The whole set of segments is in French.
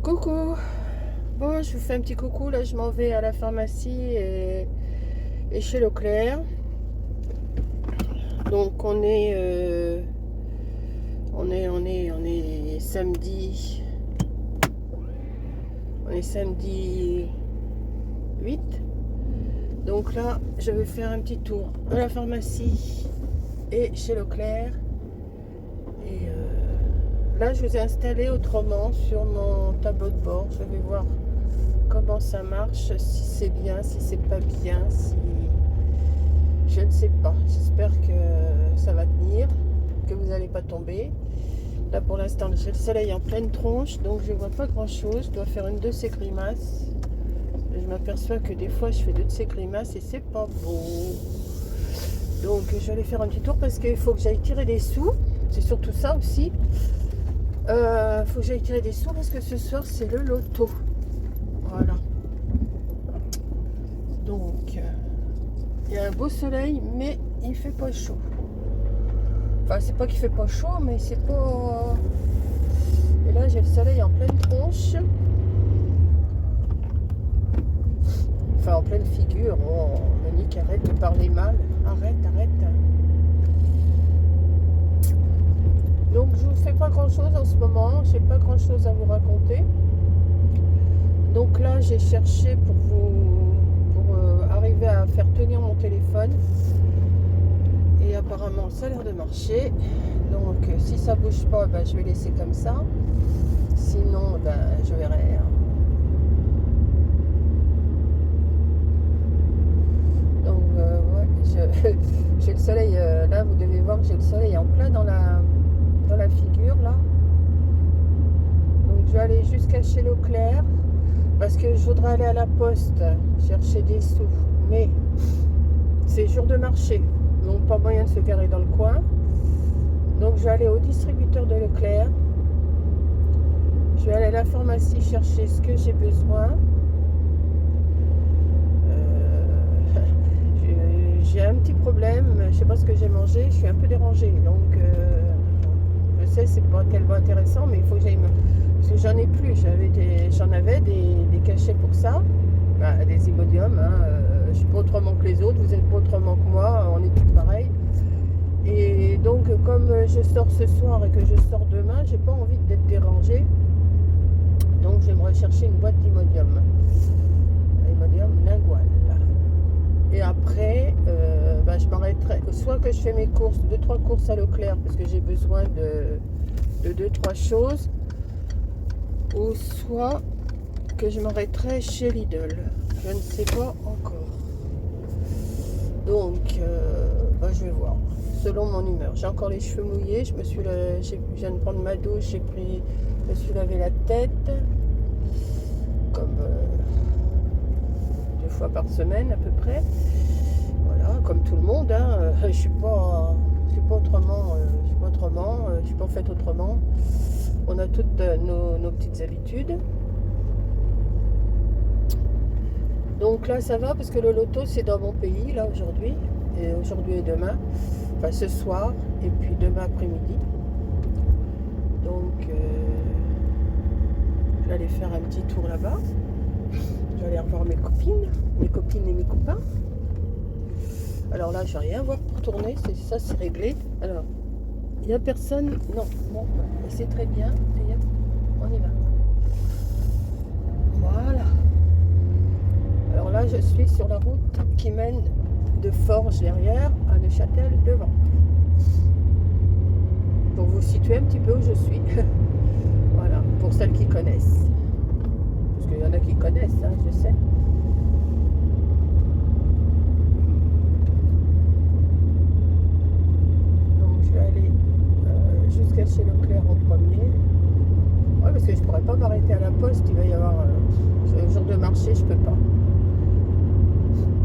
Coucou. Bon, je vous fais un petit coucou. Là, je m'en vais à la pharmacie et chez Leclerc. Donc, on est samedi. On est samedi 8. Donc là, je vais faire un petit tour à la pharmacie et chez Leclerc. Et là, je vous ai installé autrement sur mon tableau de bord. Je vais voir comment ça marche, si c'est bien, si c'est pas bien, si... Je ne sais pas. J'espère que ça va tenir, que vous n'allez pas tomber. Là, pour l'instant, j'ai le soleil en pleine tronche, donc je ne vois pas grand-chose. Je dois faire une de ces grimaces. Je m'aperçois que des fois, je fais deux de ces grimaces et c'est pas beau. Donc, je vais aller faire un petit tour parce qu'il faut que j'aille tirer des sous. C'est surtout ça aussi. Faut que j'aille tirer des sous parce que ce soir, c'est le loto. Voilà. Donc, il y a un beau soleil, mais il fait pas chaud. Enfin, c'est pas qu'il fait pas chaud, mais c'est pas... Et là, j'ai le soleil en pleine tronche. Enfin, en pleine figure. Oh, Monique, arrête de parler mal. Arrête. Donc, je ne fais pas grand-chose en ce moment. Je n'ai pas grand-chose à vous raconter. Donc là, j'ai cherché pour arriver à faire tenir mon téléphone. Et apparemment, ça a l'air de marcher. Donc, si ça bouge pas, ben, je vais laisser comme ça. Sinon, ben, je verrai. Donc, ouais, j'ai le soleil. Là, vous devez voir que j'ai le soleil en plein dans la figure, là. Donc, je vais aller jusqu'à chez Leclerc. Parce que je voudrais aller à la poste chercher des sous. Mais c'est jour de marché. Donc pas moyen de se garer dans le coin. Donc je vais aller au distributeur de Leclerc. Je vais aller à la pharmacie chercher ce que j'ai besoin. J'ai un petit problème. Je ne sais pas ce que j'ai mangé. Je suis un peu dérangée. Donc je sais c'est pas tellement intéressant. Mais il faut que j'aille parce que j'en ai plus. J'en avais des cachets pour ça. Bah, des Imodium. Je ne suis pas autrement que les autres. Vous n'êtes pas autrement que moi. On est tous pareils. Et donc, comme je sors ce soir et que je sors demain, j'ai pas envie d'être dérangée. Donc, j'aimerais chercher une boîte d'Imodium. Imodium lingual. Et après, bah, je m'arrêterai. Soit que je fais mes courses, 2-3 courses à Leclerc, parce que j'ai besoin de 2-3 choses. Ou soit que je m'arrêterai chez Lidl. Je ne sais pas encore. Donc, bah, je vais voir. Selon mon humeur. J'ai encore les cheveux mouillés. Je viens de prendre ma douche. Je me suis lavé la tête. Comme 2 fois par semaine à peu près. Voilà, comme tout le monde. Je suis pas autrement. Je suis pas faite autrement. On a toutes nos petites habitudes. Donc là, ça va parce que le loto, c'est dans mon pays, là, aujourd'hui. Et aujourd'hui et demain. Enfin, ce soir. Et puis demain après-midi. Donc, je vais aller faire un petit tour là-bas. Je vais aller revoir mes copines et mes copains. Alors là, je vais rien voir pour tourner. C'est réglé. Alors, il n'y a personne. Non, bon, c'est très bien. Et on y va. Voilà. Alors là, je suis sur la route qui mène de Forges derrière à Neuchâtel devant. Pour vous situer un petit peu où je suis. Voilà, pour celles qui connaissent. Parce qu'il y en a qui connaissent, je sais. Donc je vais aller jusqu'à chez Leclerc en premier. Ouais, parce que je ne pourrais pas m'arrêter à la poste. Il va y avoir le jour de marché, je peux pas.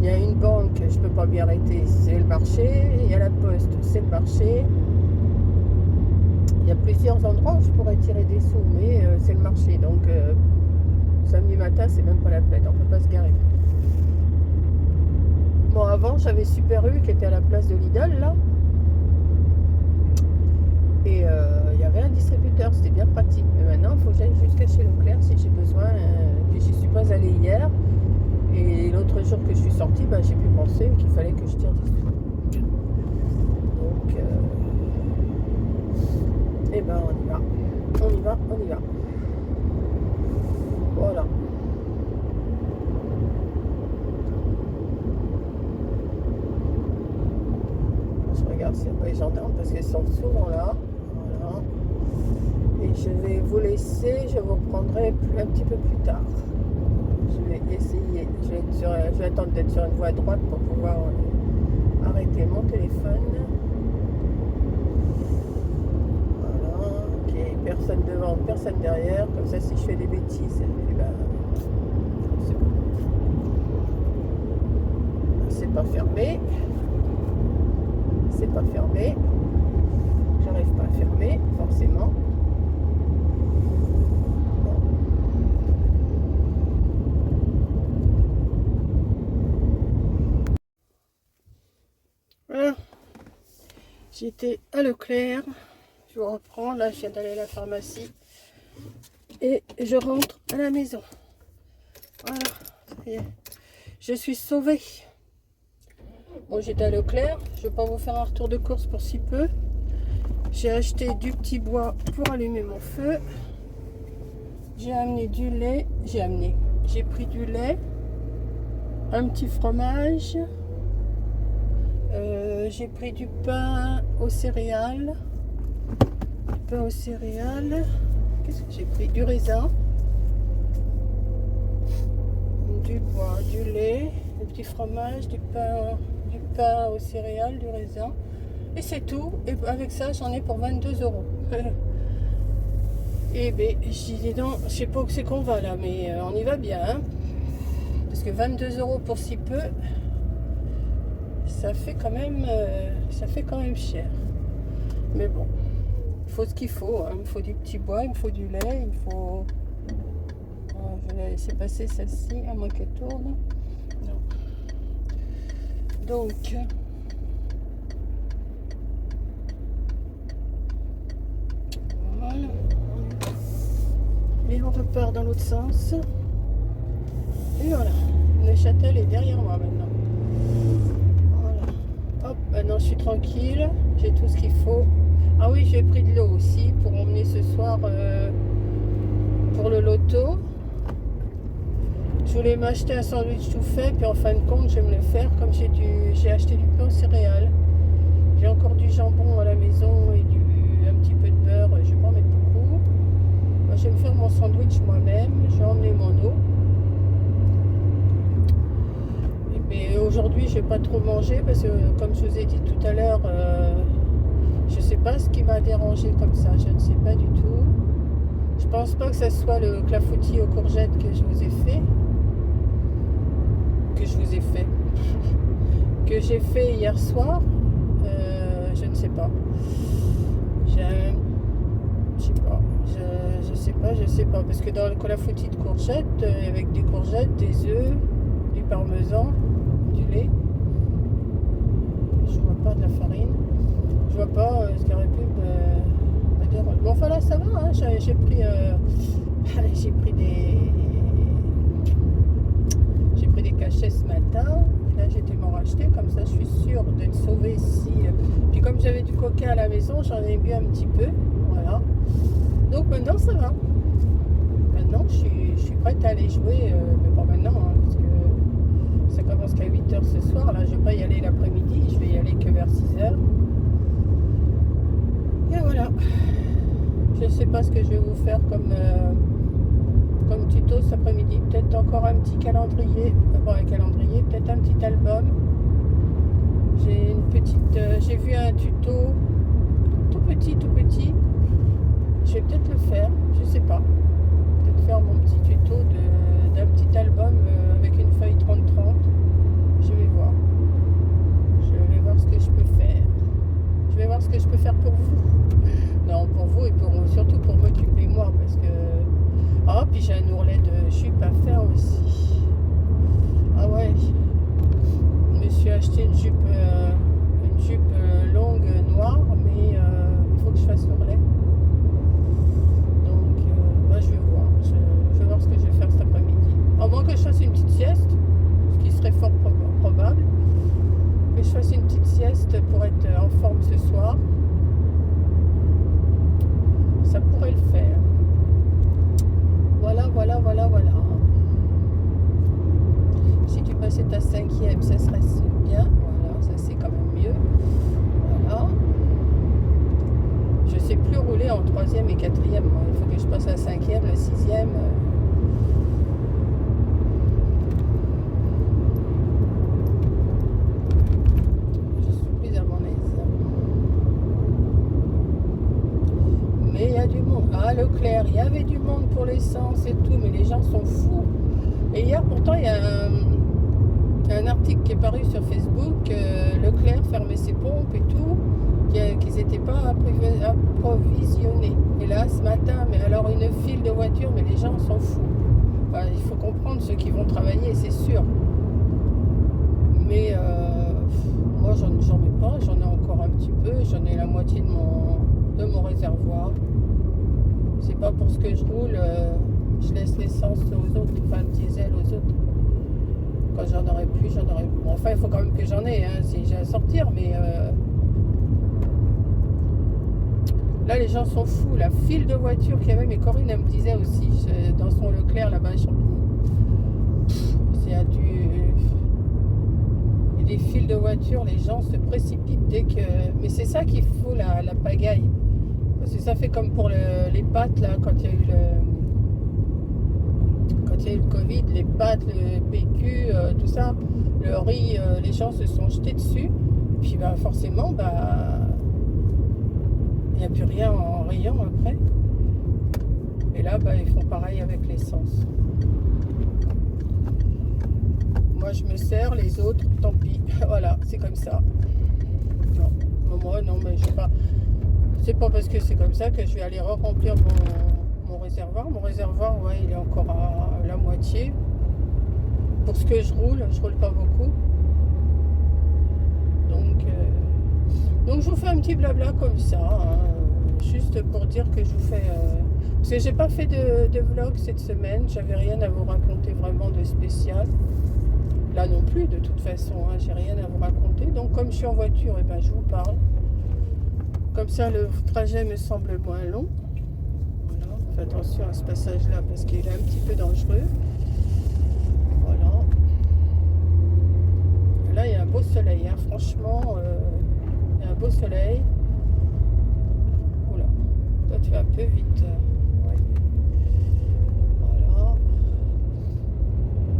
Il y a une banque, je ne peux pas m'y arrêter, c'est le marché. Il y a la poste, c'est le marché. Il y a plusieurs endroits où je pourrais tirer des sous, mais c'est le marché. Donc, samedi matin, c'est même pas la peine, on ne peut pas se garer. Bon, avant, j'avais Super U qui était à la place de Lidl, là. Et il y avait un distributeur, c'était bien pratique. Mais maintenant, il faut que j'aille jusqu'à chez Leclerc si j'ai bah, j'ai pu penser qu'il fallait que je tire dessous. Donc, et ben on y va. On y va, on y va. Voilà. Je regarde s'il n'y a pas les gendarmes parce qu'ils sont souvent là. Voilà. Et je vais vous laisser, je vous reprendrai un petit peu plus tard. Je vais essayer, je vais attendre d'être sur une voie droite pour pouvoir arrêter mon téléphone. Voilà, ok, personne devant, personne derrière, comme ça si je fais des bêtises, eh ben, c'est pas fermé. C'est pas fermé. J'arrive pas à fermer, forcément. Voilà. J'étais à Leclerc. Je vous reprends. Là, je viens d'aller à la pharmacie. Et je rentre à la maison. Voilà. Ça y est. Je suis sauvée. Bon, j'étais à Leclerc. Je ne vais pas vous faire un retour de course pour si peu. J'ai acheté du petit bois pour allumer mon feu. J'ai amené du lait. J'ai pris du lait. Un petit fromage. J'ai pris du pain aux céréales. Qu'est-ce que j'ai pris? Du raisin. Du bois, du lait, du petit fromage, du pain aux céréales, du raisin. Et c'est tout. Et avec ça, j'en ai pour 22 €. Et ben, je dis non, je sais pas où c'est qu'on va là, mais on y va bien. Hein, parce que 22 € pour si peu, ça fait quand même cher. Mais bon, il faut ce qu'il faut. Hein. Il me faut du petit bois, il me faut du lait, il me faut... Je vais laisser passer celle-ci, à moins qu'elle tourne. Non. Donc, voilà. Et on repart dans l'autre sens. Et voilà. Neuchâtel est derrière moi maintenant. Voilà. Hop, maintenant je suis tranquille. J'ai tout ce qu'il faut. Ah oui, j'ai pris de l'eau aussi pour emmener ce soir pour le loto. Je voulais m'acheter un sandwich tout fait, puis en fin de compte, je vais me le faire comme j'ai acheté du pain aux céréales. J'ai encore du jambon à la maison et un petit peu de beurre, je vais pas en mettre beaucoup. Moi, je vais me faire mon sandwich moi-même, je vais emmener mon eau. Mais aujourd'hui, je vais pas trop manger parce que, comme je vous ai dit tout à l'heure, je sais pas ce qui m'a dérangé comme ça, je ne sais pas du tout. Je pense pas que ce soit le clafoutis aux courgettes que je vous ai fait. Que j'ai fait hier soir, je ne sais pas. Je sais pas, parce que dans le clafoutis de courgettes, avec des courgettes, des œufs, du parmesan, du lait, je vois pas de la farine, je vois pas ce qui aurait pu me déranger. Bon, enfin là, ça va, hein, j'ai pris des cachets ce matin. Là, j'étais m'en racheter, comme ça, je suis sûre d'être sauvée ici. Puis comme j'avais du coca à la maison, j'en ai bu un petit peu, voilà. Donc maintenant, ça va. Maintenant, je suis prête à aller jouer, mais pas maintenant, hein, parce que ça commence qu'à 8 h ce soir. Là, je vais pas y aller l'après-midi, je vais y aller que vers 6 h. Et voilà. Je sais pas ce que je vais vous faire comme tuto cet après-midi. Peut-être encore un petit calendrier. Peut-être un petit album. J'ai vu un tuto tout petit. Je vais peut-être le faire, je sais pas. Peut-être faire mon petit tuto d'un petit album avec une feuille 30-30. Je vais voir. Je vais voir ce que je peux faire. Je vais voir ce que je peux faire pour vous. Non, pour vous et surtout pour m'occuper moi, parce que... Ah, puis j'ai un ourlet de jupe à faire aussi. Ah ouais. Je me suis acheté une jupe longue noire, mais il faut que je fasse l'ourlet. Donc, deuxième, ça serait bien. Voilà, ça c'est quand même mieux. Voilà. Je sais plus rouler en troisième et quatrième. Il faut que je passe à la cinquième, la sixième. Je suis plus à mon aise. Mais il y a du monde. Ah, Leclerc, il y avait du monde pour l'essence et tout, mais les gens sont fous. Et hier, pourtant, il y a un article qui est paru sur Facebook. Leclerc fermait ses pompes et tout, qu'ils n'étaient pas approvisionnés. Et là, ce matin, mais alors une file de voitures, mais les gens s'en foutent. Enfin, il faut comprendre ceux qui vont travailler, c'est sûr. Mais moi, j'en mets pas, j'en ai encore un petit peu, j'en ai la moitié de mon réservoir. C'est pas pour ce que je roule, je laisse l'essence aux autres, enfin le diesel aux autres. Quand j'en aurai plus, j'en aurai plus. Bon, enfin, il faut quand même que j'en ai, hein, si j'ai à sortir, mais là, les gens sont fous. La file de voitures qu'il y avait, mais Corinne, elle me disait aussi, dans son Leclerc, là-bas à Champigny, c'est à du... Il y a des files de voitures, les gens se précipitent dès que... Mais c'est ça qu'il faut, la pagaille. Parce que ça fait comme pour les pâtes, là, quand il y a eu le Covid, les pâtes, le PQ, tout ça, le riz, les gens se sont jetés dessus. Puis bah, forcément, bah, il n'y a plus rien en rayon après. Et là, bah, ils font pareil avec l'essence. Moi, je me sers, les autres, tant pis. Voilà, c'est comme ça. Non, moi, non, mais je sais pas. C'est pas parce que c'est comme ça que je vais aller remplir mon réservoir. Mon réservoir, ouais, il est encore à la moitié. Pour ce que je roule pas beaucoup. Donc je vous fais un petit blabla comme ça, hein, juste pour dire que je vous fais... parce que j'ai pas fait de vlog cette semaine, j'avais rien à vous raconter vraiment de spécial. Là non plus, de toute façon, hein, j'ai rien à vous raconter. Donc comme je suis en voiture, et ben, je vous parle. Comme ça, le trajet me semble moins long. Voilà. Faites attention à ce passage-là parce qu'il est un petit peu dangereux. Voilà. Là, il y a un beau soleil. Hein. Franchement, il y a un beau soleil. Oula. Toi, tu vas un peu vite. Ouais. Voilà.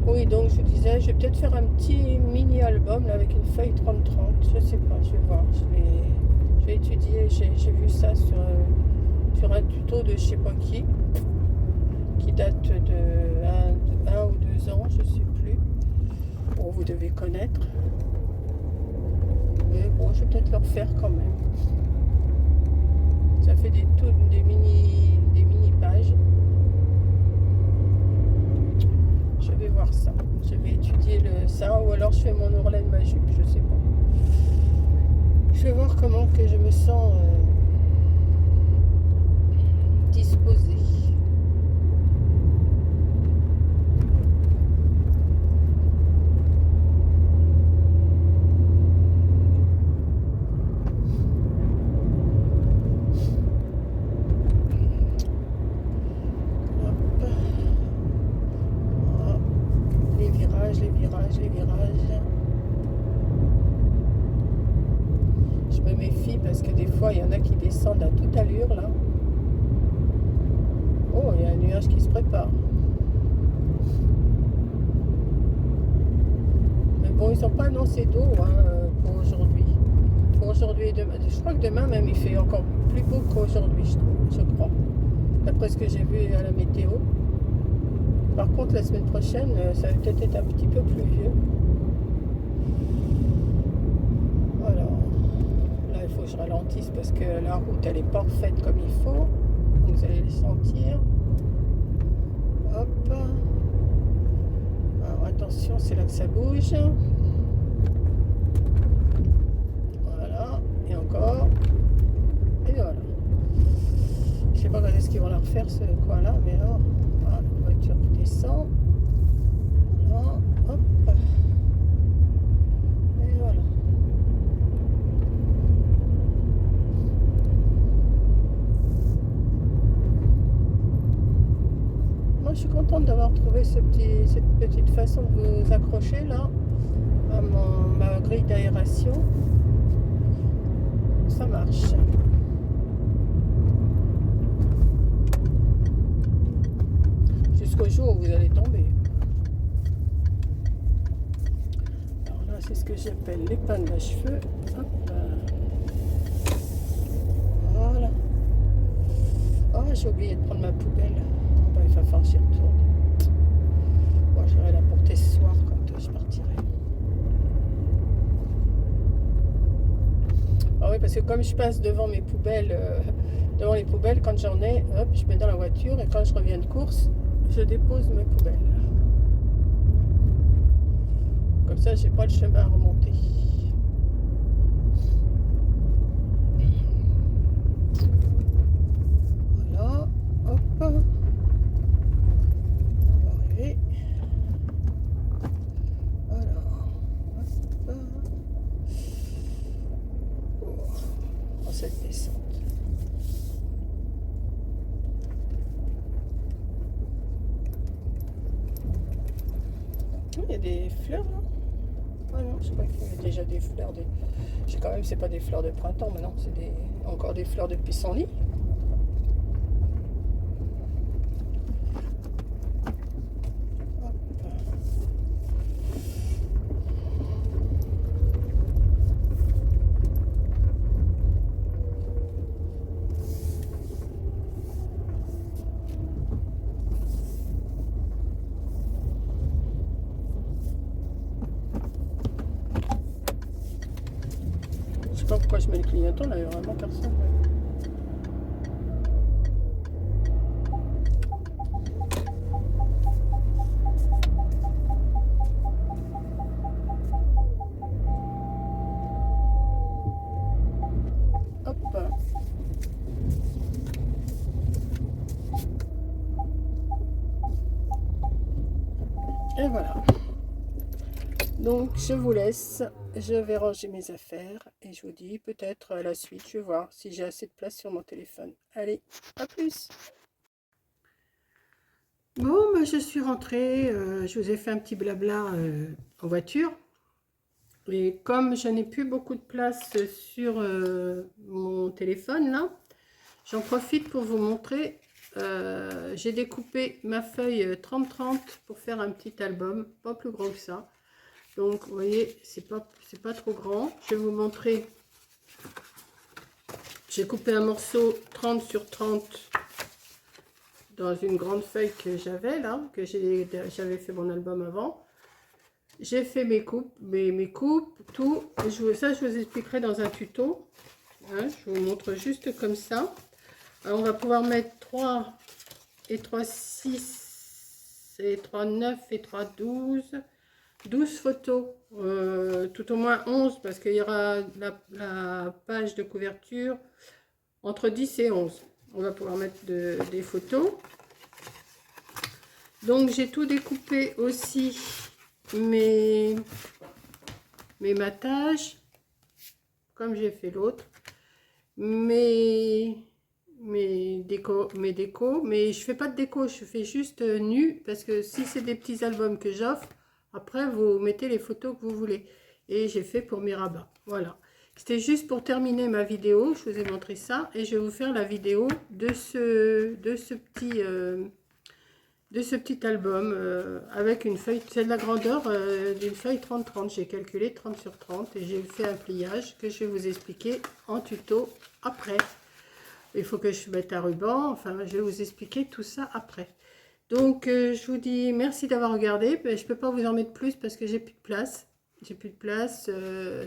Oui, donc je vous disais, je vais peut-être faire un petit mini-album avec une feuille 30-30. Je sais pas, je vais voir. Je vais étudier, j'ai vu ça sur un tuto de je sais pas qui date de 1 ou 2 ans, je sais plus. Bon, vous devez connaître. Mais bon, je vais peut-être le refaire quand même. Ça fait des mini pages. Je vais voir ça. Je vais étudier ça ou alors je fais mon ourlet de ma jupe, je sais pas. Je vais voir comment que je me sens disposée. Hop. Oh. Les virages. Je me méfie parce que des fois il y en a qui descendent à toute allure là. Oh, il y a un nuage qui se prépare. Mais bon, ils n'ont pas annoncé d'eau pour aujourd'hui. Pour aujourd'hui et demain. Je crois que demain même il fait encore plus beau qu'aujourd'hui, je crois. D'après ce que j'ai vu à la météo. Par contre, la semaine prochaine, ça va peut-être être un petit peu pluvieux. Voilà. Là, il faut que je ralentisse parce que la route, elle est parfaite comme il faut. Vous allez le sentir. Hop. Alors, attention, c'est là que ça bouge. Voilà. Et encore. Et voilà. Je sais pas quand est-ce qu'ils vont la refaire, ce coin-là, mais alors... Voilà, la voiture qui descend. Voilà, hop. Et voilà. Moi, je suis contente d'avoir trouvé cette petite façon de vous accrocher là. ma grille d'aération, ça marche. Jusqu'au jour où vous allez tomber. Alors là, c'est ce que j'appelle l'épingle à cheveux. Hop. Voilà. Oh, j'ai oublié de prendre ma poubelle. Bon, il va falloir que j'y retourne. Bon, j'irai la porter ce soir quand je partirai. Ah oui, parce que comme je passe devant mes poubelles, devant les poubelles, quand j'en ai, hop, je mets dans la voiture et quand je reviens de course, je dépose mes poubelles. Comme ça, j'ai pas le chemin à remonter. Voilà, hop. On va arriver. Alors, hop. Oh, cette descente. Il y a des fleurs là. Ah non, je crois qu'il y a déjà des fleurs. Je sais quand même, c'est pas des fleurs de printemps, mais non, c'est encore des fleurs de pissenlit. Je sais pas pourquoi je mets le clignotant, là il y a vraiment personne. Hop. Et voilà. Donc je vous laisse, je vais ranger mes affaires et je vous dis peut-être à la suite, je vais voir si j'ai assez de place sur mon téléphone. Allez, à plus. Bon, bah, je suis rentrée, je vous ai fait un petit blabla en voiture. Et comme je n'ai plus beaucoup de place sur mon téléphone là, j'en profite pour vous montrer. J'ai découpé ma feuille 30-30 pour faire un petit album, pas plus grand que ça. Donc vous voyez, c'est pas trop grand. Je vais vous montrer. J'ai coupé un morceau 30 sur 30 dans une grande feuille que j'avais là, que j'avais fait mon album avant. J'ai fait mes coupes, tout. Ça, je vous expliquerai dans un tuto. Hein, je vous montre juste comme ça. Alors, on va pouvoir mettre 3 et 3, 6 et 3, 9 et 3, 12. 12 photos, tout au moins 11, parce qu'il y aura la page de couverture entre 10 et 11. On va pouvoir mettre des photos. Donc, j'ai tout découpé aussi, mes matages, comme j'ai fait l'autre, mes décos, mais je fais pas de déco, je fais juste nu, parce que si c'est des petits albums que j'offre, après vous mettez les photos que vous voulez. Et j'ai fait pour mes rabats, voilà. C'était juste pour terminer ma vidéo, je vous ai montré ça, et je vais vous faire la vidéo de ce petit album avec une feuille, c'est de la grandeur d'une feuille 30-30, j'ai calculé 30 sur 30 et j'ai fait un pliage que je vais vous expliquer en tuto après. Il faut que je mette un ruban, enfin je vais vous expliquer tout ça après. Donc je vous dis merci d'avoir regardé, mais je ne peux pas vous en mettre plus parce que j'ai plus de place. J'ai plus de place,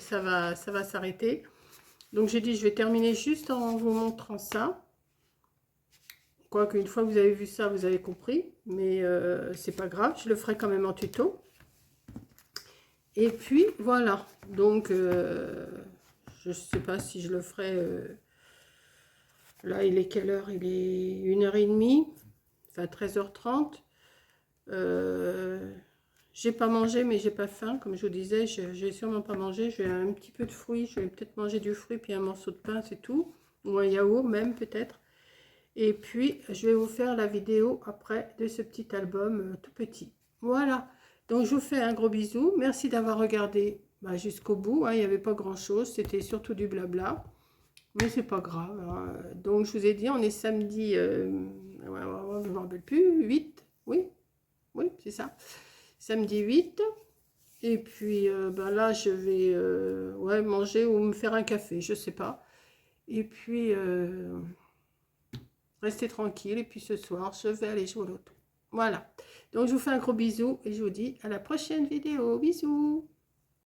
ça va s'arrêter. Donc j'ai dit je vais terminer juste en vous montrant ça. Quoique une fois que vous avez vu ça, vous avez compris, mais c'est pas grave, je le ferai quand même en tuto. Et puis voilà, donc je sais pas si je le ferai. Là, il est quelle heure? Il est 1h30, enfin 13h30. J'ai pas mangé, mais j'ai pas faim, comme je vous disais, j'ai sûrement pas mangé. J'ai un petit peu de fruits, je vais peut-être manger du fruit, puis un morceau de pain, c'est tout. Ou un yaourt même, peut-être. Et puis, je vais vous faire la vidéo après de ce petit album tout petit. Voilà. Donc, je vous fais un gros bisou. Merci d'avoir regardé jusqu'au bout, hein. Il n'y avait pas grand-chose, c'était surtout du blabla. Mais c'est pas grave, hein. Donc, je vous ai dit, on est samedi, je ne me rappelle plus, 8, oui, oui, c'est ça. Samedi 8. Et puis, là, je vais ouais, manger ou me faire un café, je sais pas. Et puis, rester tranquille. Et puis, ce soir, je vais aller jouer au loto. Voilà. Donc, je vous fais un gros bisou et je vous dis à la prochaine vidéo. Bisous.